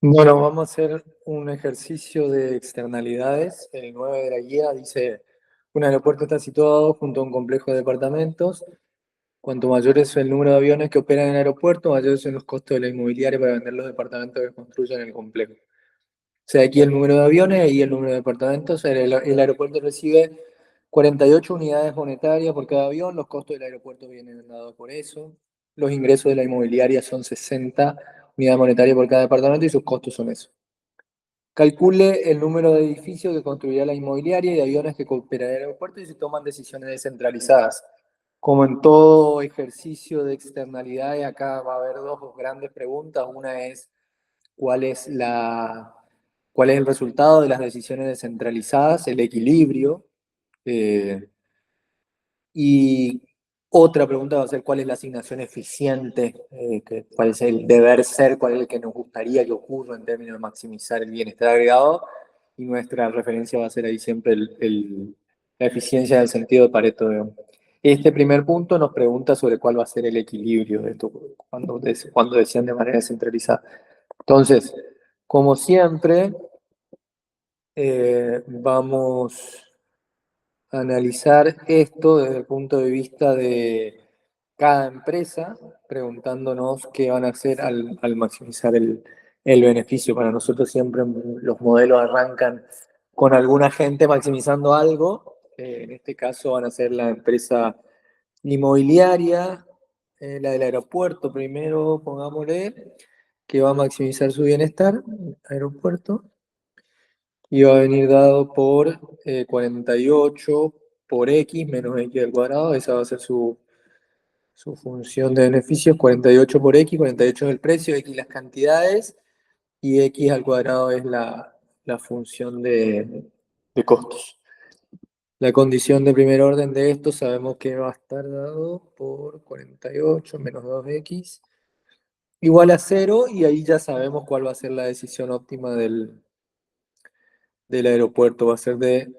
Bueno, vamos a hacer un ejercicio de externalidades. El 9 de la guía dice, un aeropuerto está situado junto a un complejo de departamentos. Cuanto mayor es el número de aviones que operan en el aeropuerto, mayores son los costos de la inmobiliaria para vender los departamentos que construyen en el complejo. O sea, aquí el número de aviones y el número de departamentos. El aeropuerto recibe 48 unidades monetarias por cada avión. Los costos del aeropuerto vienen dados por eso. Los ingresos de la inmobiliaria son 60 unidades monetarias por cada departamento y sus costos son eso. Calcule el número de edificios que construirá la inmobiliaria y de aviones que operará el aeropuerto y se toman decisiones descentralizadas. Como en todo ejercicio de externalidades, acá va a haber dos grandes preguntas. Una es cuál es el resultado de las decisiones descentralizadas, el equilibrio. Y otra pregunta va a ser cuál es la asignación eficiente, cuál es el deber ser, cuál es el que nos gustaría que ocurra en términos de maximizar el bienestar agregado. Y nuestra referencia va a ser ahí siempre la eficiencia en el sentido de Pareto. Este primer punto nos pregunta sobre cuál va a ser el equilibrio de esto cuando decían de manera descentralizada. Entonces, como siempre, vamos analizar esto desde el punto de vista de cada empresa, preguntándonos qué van a hacer al maximizar el beneficio. Para nosotros siempre los modelos arrancan con alguna gente maximizando algo. En este caso van a ser la empresa inmobiliaria, la del aeropuerto primero, pongámosle, que va a maximizar su bienestar, aeropuerto y va a venir dado por 48 por x menos x al cuadrado. Esa va a ser su función de beneficios. 48 por x, 48 es el precio, x las cantidades, y x al cuadrado es la función de costos. La condición de primer orden de esto sabemos que va a estar dado por 48 menos 2x igual a 0, y ahí ya sabemos cuál va a ser la decisión óptima del aeropuerto. Va a ser de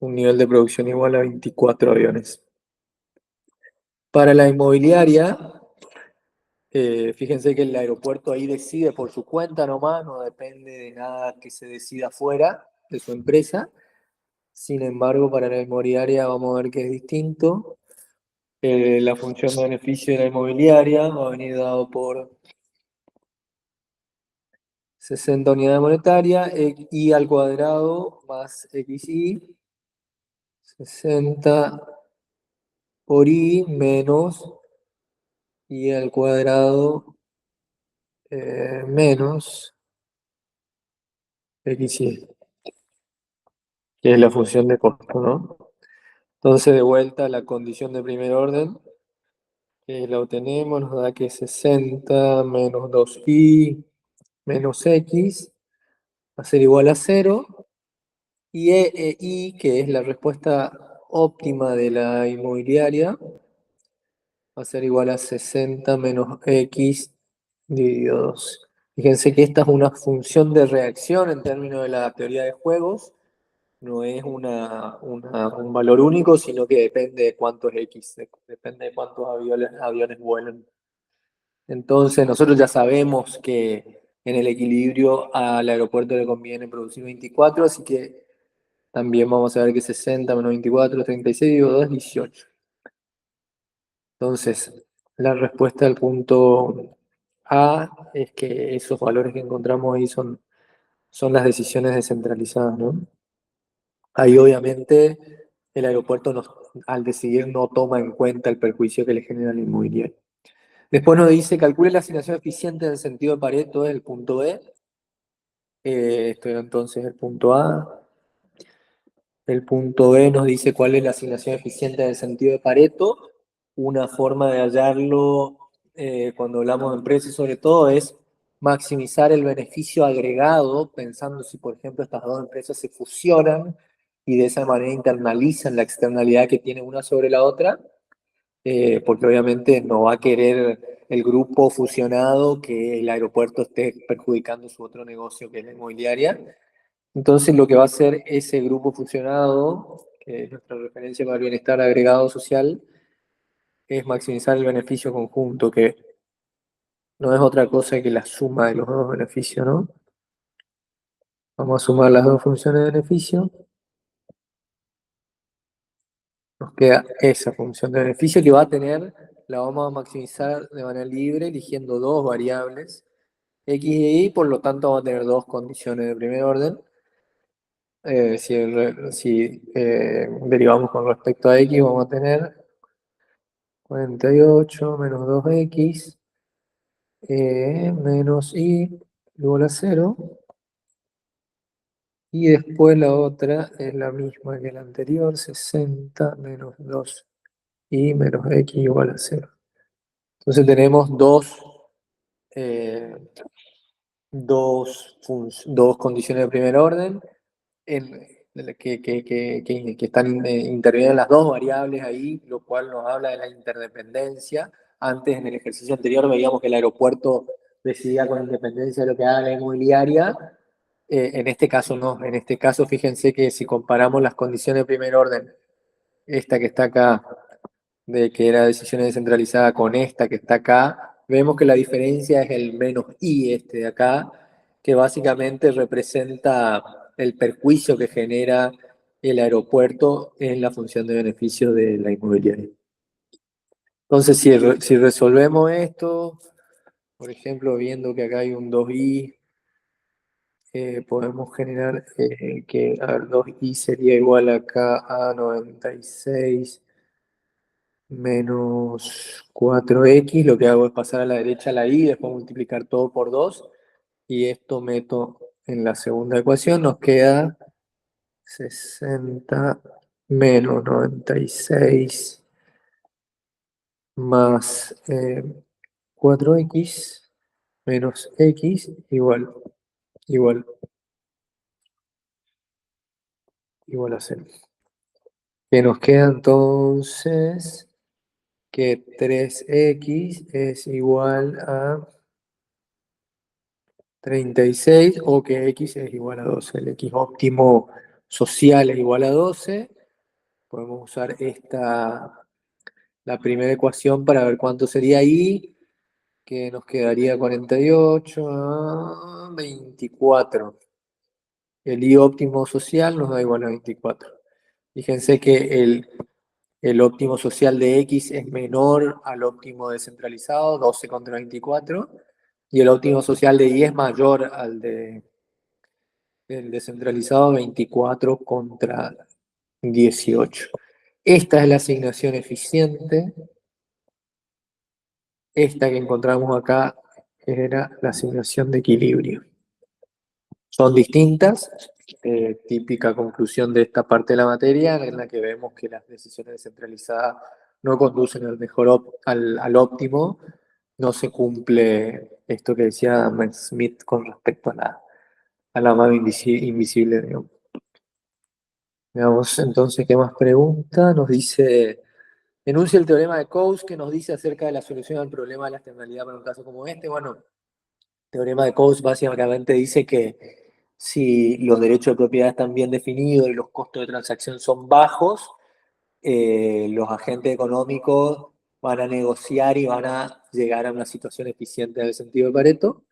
un nivel de producción igual a 24 aviones. Para la inmobiliaria, fíjense que el aeropuerto ahí decide por su cuenta nomás, no depende de nada que se decida fuera de su empresa. Sin embargo, para la inmobiliaria vamos a ver que es distinto. La función de beneficio de la inmobiliaria va a venir dado por 60 unidades monetarias, y al cuadrado más xy, 60 por y menos y al cuadrado menos xy, que es la función de costo, ¿no? Entonces, de vuelta, la condición de primer orden, la obtenemos, nos da que 60 menos 2y menos x va a ser igual a 0, y y, que es la respuesta óptima de la inmobiliaria, va a ser igual a 60 menos x dividido 2. Fíjense que esta es una función de reacción en términos de la teoría de juegos. No es un valor único, sino que depende de cuántos x, depende de cuántos aviones vuelan. Entonces, nosotros ya sabemos que en el equilibrio al aeropuerto le conviene producir 24, así que también vamos a ver que 60 menos 24 es 36, digo 2 es 18. Entonces, la respuesta del punto A es que esos valores que encontramos ahí son las decisiones descentralizadas, ¿no? Ahí obviamente el aeropuerto al decidir no toma en cuenta el perjuicio que le genera al inmobiliario. Después nos dice, calcule la asignación eficiente en el sentido de Pareto, es el punto B. Esto era entonces el punto A. El punto B nos dice cuál es la asignación eficiente en el sentido de Pareto. Una forma de hallarlo cuando hablamos de empresas sobre todo es maximizar el beneficio agregado, pensando si por ejemplo estas dos empresas se fusionan y de esa manera internalizan la externalidad que tiene una sobre la otra, porque obviamente no va a querer el grupo fusionado que el aeropuerto esté perjudicando su otro negocio que es la inmobiliaria. Entonces lo que va a hacer ese grupo fusionado, que es nuestra referencia para el bienestar agregado social, es maximizar el beneficio conjunto, que no es otra cosa que la suma de los dos beneficios, ¿no? Vamos a sumar las dos funciones de beneficio. Nos queda esa función de beneficio que va a tener, la vamos a maximizar de manera libre, eligiendo dos variables, x y y, por lo tanto vamos a tener dos condiciones de primer orden. Si derivamos con respecto a x, vamos a tener 48 menos 2x menos y igual a 0. Y después la otra es la misma que la anterior, 60 menos 2y menos x igual a 0. Entonces tenemos eh, dos condiciones de primer orden en, que están interviniendo las dos variables ahí, lo cual nos habla de la interdependencia. Antes, en el ejercicio anterior, veíamos que el aeropuerto decidía con independencia de lo que haga la inmobiliaria. En este caso no, en este caso fíjense que si comparamos las condiciones de primer orden, esta que está acá, de que era decisión descentralizada con esta que está acá, vemos que la diferencia es el menos i este de acá, que básicamente representa el perjuicio que genera el aeropuerto en la función de beneficio de la inmobiliaria. Entonces, si resolvemos esto, por ejemplo, viendo que acá hay un 2i, podemos generar que a ver, 2i sería igual acá a 96 menos 4x, lo que hago es pasar a la derecha la y, después multiplicar todo por 2, y esto meto en la segunda ecuación, nos queda 60 menos 96 más 4x menos x igual, igual a 0. Que nos queda entonces que 3x es igual a 36 o que x es igual a 12. El x óptimo social es igual a 12. Podemos usar la primera ecuación para ver cuánto sería y, que nos quedaría 48 a 24. El i óptimo social nos da igual a 24. Fíjense que el óptimo social de x es menor al óptimo descentralizado, 12 contra 24, y el óptimo social de y es mayor al de el descentralizado, 24 contra 18. Esta es la asignación eficiente. Esta que encontramos acá era la asignación de equilibrio. Son distintas, típica conclusión de esta parte de la materia, en la que vemos que las decisiones descentralizadas no conducen al óptimo, no se cumple esto que decía Adam Smith con respecto a la mano invisible, digamos. Veamos entonces qué más pregunta. Nos dice, enuncia el teorema de Coase que nos dice acerca de la solución al problema de la externalidad para un caso como este. Bueno, el teorema de Coase básicamente dice que si los derechos de propiedad están bien definidos y los costos de transacción son bajos, los agentes económicos van a negociar y van a llegar a una situación eficiente en el sentido de Pareto.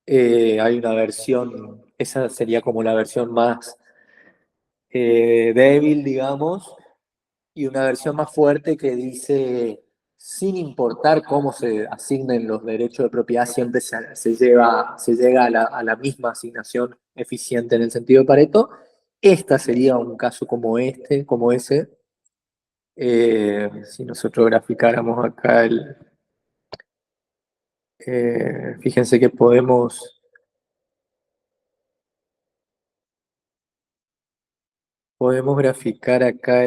Hay una versión, esa sería como la versión más débil, digamos, y una versión más fuerte que dice, sin importar cómo se asignen los derechos de propiedad, siempre se llega a la misma asignación eficiente en el sentido de Pareto. Esta sería un caso como este, como ese. Si nosotros graficáramos acá fíjense que podemos graficar acá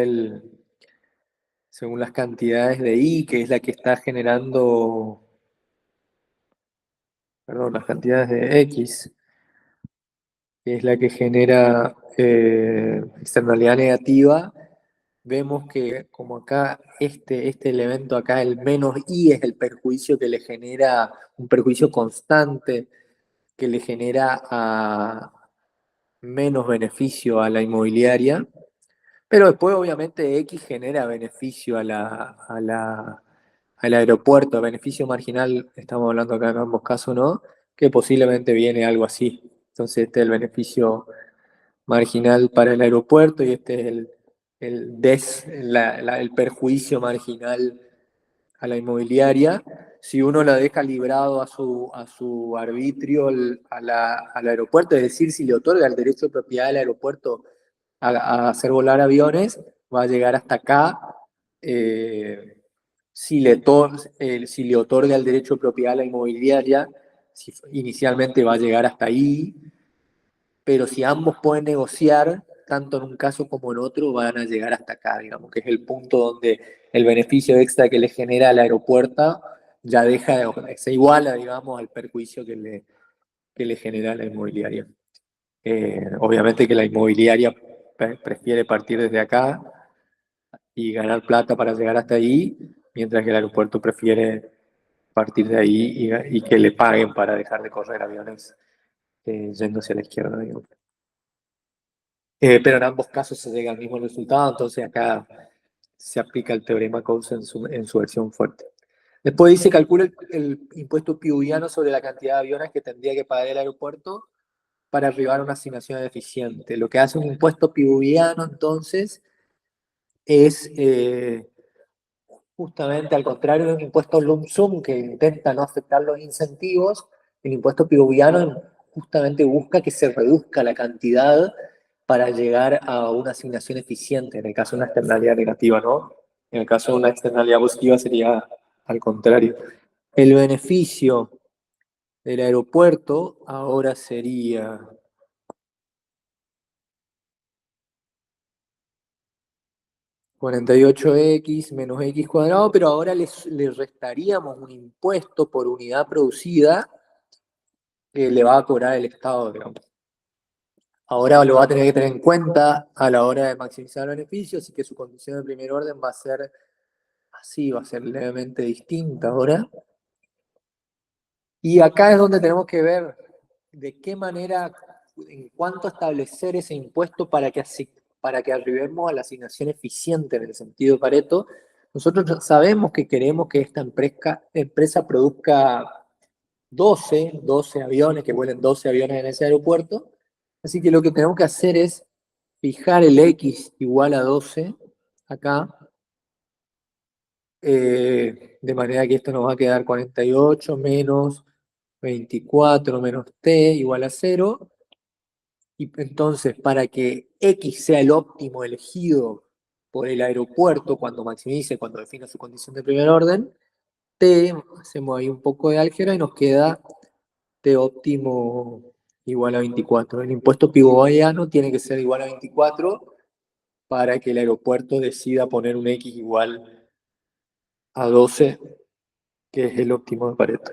según las cantidades de I, que es la que está generando, perdón, las cantidades de X, que es la que genera externalidad negativa. Vemos que como acá este elemento acá, el menos I, es el perjuicio que le genera, un perjuicio constante que le genera menos beneficio a la inmobiliaria, pero después obviamente X genera beneficio a la al aeropuerto, beneficio marginal, estamos hablando acá en ambos casos, ¿no? Que posiblemente viene algo así. Entonces este es el beneficio marginal para el aeropuerto y este es el perjuicio marginal a la inmobiliaria. Si uno la deja librado a su arbitrio al aeropuerto, es decir, si le otorga el derecho de propiedad del aeropuerto a hacer volar aviones, va a llegar hasta acá. eh, si le otorga el derecho de propiedad a la inmobiliaria, inicialmente va a llegar hasta ahí, pero si ambos pueden negociar, tanto en un caso como en otro, van a llegar hasta acá, digamos, que es el punto donde el beneficio extra que le genera al aeropuerto ya se iguala, digamos, al perjuicio que le genera la inmobiliaria. Obviamente que la inmobiliaria prefiere partir desde acá y ganar plata para llegar hasta ahí, mientras que el aeropuerto prefiere partir de ahí y que le paguen para dejar de correr aviones yendo hacia la izquierda, digamos. Pero en ambos casos se llega al mismo resultado, entonces acá se aplica el teorema Coase en su versión fuerte. Después dice, calcula el impuesto piuviano sobre la cantidad de aviones que tendría que pagar el aeropuerto para arribar a una asignación eficiente. Lo que hace un impuesto piuviano, entonces, es justamente al contrario de un impuesto lump sum que intenta no afectar los incentivos, el impuesto piuviano justamente busca que se reduzca la cantidad para llegar a una asignación eficiente, en el caso de una externalidad negativa, ¿no? En el caso de una externalidad positiva sería al contrario. El beneficio del aeropuerto ahora sería 48x menos x cuadrado, pero ahora le restaríamos un impuesto por unidad producida que le va a cobrar el Estado, digamos. Ahora lo va a tener que tener en cuenta a la hora de maximizar el beneficio, así que su condición de primer orden va a ser así, va a ser levemente distinta ahora. Y acá es donde tenemos que ver de qué manera, en cuánto establecer ese impuesto para que arribemos a la asignación eficiente en el sentido de Pareto. Nosotros sabemos que queremos que esta empresa produzca 12 aviones, que vuelen 12 aviones en ese aeropuerto. Así que lo que tenemos que hacer es fijar el X igual a 12 acá, de manera que esto nos va a quedar 48 menos 24 menos t igual a 0. Y entonces, para que X sea el óptimo elegido por el aeropuerto cuando maximice, cuando defina su condición de primer orden, t, hacemos ahí un poco de álgebra y nos queda t óptimo igual a 24. El impuesto pigoiano tiene que ser igual a 24 para que el aeropuerto decida poner un X igual a 12, que es el óptimo de Pareto.